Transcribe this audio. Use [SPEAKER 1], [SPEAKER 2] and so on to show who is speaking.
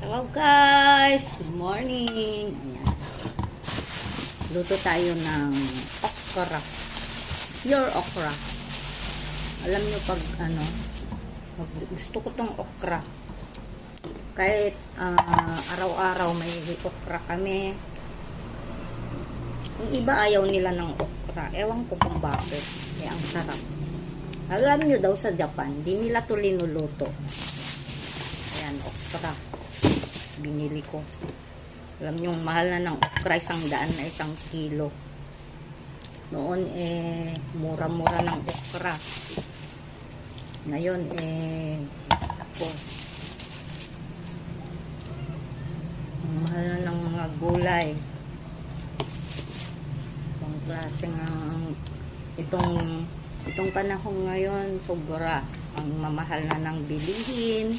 [SPEAKER 1] Hello guys! Good morning! Ayan. Luto tayo ng okra. Pure okra. Alam nyo pag gusto ko tong okra. Kahit araw-araw may okra kami. Yung iba ayaw nila ng okra. Ewan ko kung bakit. Ang sarap. Alam nyo daw sa Japan, di nila to linuluto. Ayan, okra. Binili ko. Alam nyo, mahal na ng okra, 100 na 1 kilo. Noon, mura-mura ng okra. Ngayon, ako. Mahal na ng mga gulay. Itong klaseng itong panahon ngayon, sobra. Ang mamahal na ng bilihin.